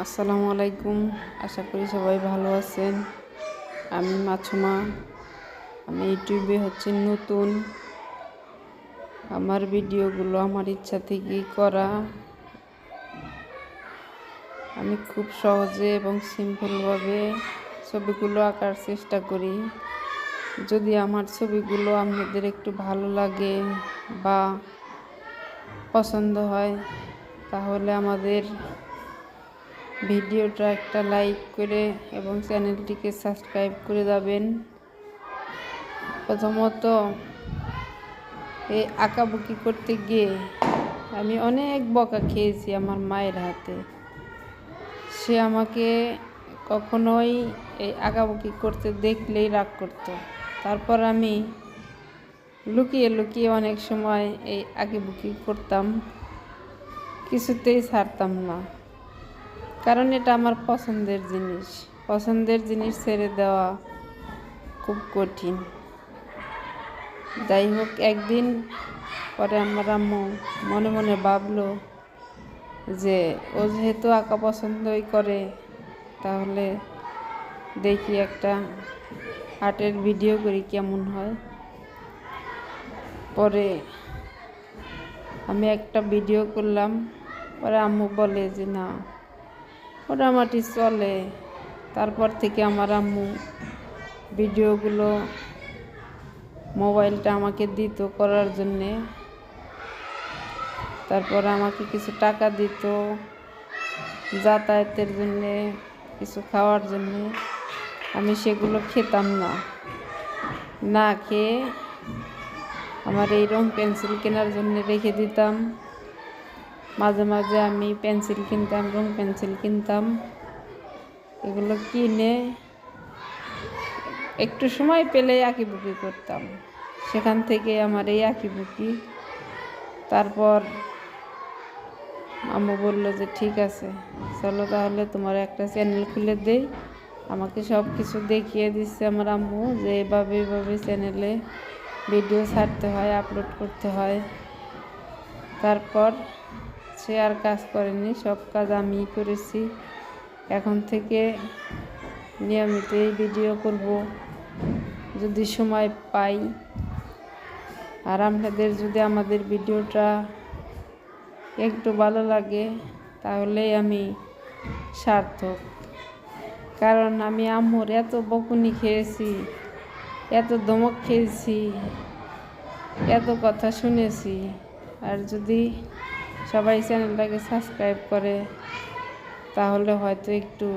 আসসালামু আলাইকুম। আশা করি সবাই ভালো আছেন। আমি মাছুমা। আমি ইউটিউবে নতুন। আমার ভিডিওগুলো আমার ইচ্ছা থেকেই করা। আমি খুব সহজে এবং সিম্পলভাবে ছবিগুলো আঁকার চেষ্টা করি। যদি আমার ছবিগুলো আপনাদের একটু ভালো লাগে বা পছন্দ হয়, তাহলে আমাদের ভিডিওটা একটা লাইক করে এবং চ্যানেলটিকে সাবস্ক্রাইব করে যাবেন। প্রথমত এই আঁকাবুকি করতে গিয়ে আমি অনেক বকা খেয়েছি আমার মায়ের হাতে। সে আমাকে কখনোই এই আঁকাবুকি করতে দেখলেই রাগ করত। তারপর আমি লুকিয়ে লুকিয়ে অনেক সময় এই আঁকিবুকি করতাম, কিছুতেই ছাড়তাম না, কারণ এটা আমার পছন্দের জিনিস ছেড়ে দেওয়া খুব কঠিন। যাই হোক, একদিন পরে আমার আম্মু মনে মনে ভাবলো যে ও যেহেতু আঁকা পছন্দই করে, তাহলে দেখি একটা আর্টের ভিডিও করি কেমন হয়। পরে আমি একটা ভিডিও করলাম। পরে আম্মু বলে যে না, মোটামুটি চলে। তারপর থেকে আমার আম্মু ভিডিওগুলো মোবাইলটা আমাকে দিত করার জন্যে। তারপর আমাকে কিছু টাকা দিত যাতায়াতের জন্যে, কিছু খাওয়ার জন্যে। আমি সেগুলো খেতাম না খেয়ে আমার এই রং পেন্সিল কেনার জন্য রেখে দিতাম। মাঝে মাঝে আমি পেন্সিল কিনতাম, রং পেন্সিল কিনতাম। এগুলো কিনে একটু সময় পেলেই আঁকিবুকি করতাম। সেখান থেকে আমার এই আঁকিবুকি। তারপর আম্মু বললো যে ঠিক আছে, চলো তাহলে তোমার একটা চ্যানেল খুলে দেই। আমাকে সব কিছু দেখিয়ে দিচ্ছে আমার আম্মু যে এভাবে চ্যানেলে ভিডিও ছাড়তে হয়, আপলোড করতে হয়। তারপর সে আর কাজ করেনি, সব কাজ আমিই করেছি। এখন থেকে নিয়মিত এই ভিডিও করব যদি সময় পাই। আর আপনাদের যদি আমাদের ভিডিওটা একটু ভালো লাগে, তাহলেই আমি সার্থক। কারণ আমি আম্মুর এত বকুনি খেয়েছি, এত ধমক খেয়েছি, এত কথা শুনেছি। আর যদি সবাই চ্যানেলটাকে সাবস্ক্রাইব করে, তাহলে হয়তো একটু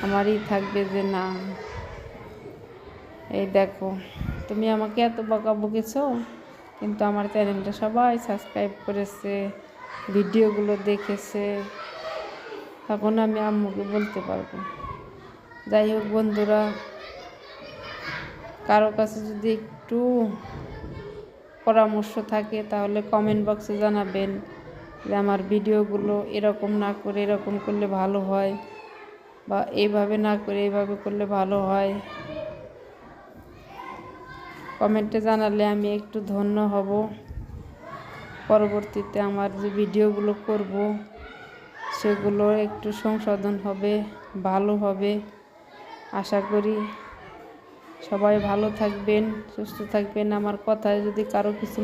আমারই থাকবে যে না, এই দেখো তুমি আমাকে এত বকা বকেছো, কিন্তু আমার চ্যানেলটা সবাই সাবস্ক্রাইব করেছে, ভিডিওগুলো দেখেছে। তখন আমি আম্মুকে বলতে পারবো। যাই হোক বন্ধুরা, কারো কাছে যদি একটু পরামর্শ থাকে, তাহলে কমেন্ট বক্সে জানাবেন যে আমার ভিডিওগুলো এরকম না করে এরকম করলে ভালো হয়, বা এইভাবে না করে এইভাবে করলে ভালো হয়। কমেন্টে জানালে আমি একটু ধন্য হব। পরবর্তীতে আমার যে ভিডিওগুলো করব, সেগুলো একটু সংশোধন হবে, ভালো হবে। আশা করি সবাই ভালো থাকবেন, সুস্থ থাকবেন। আমার কথায় যদি কারো কিছু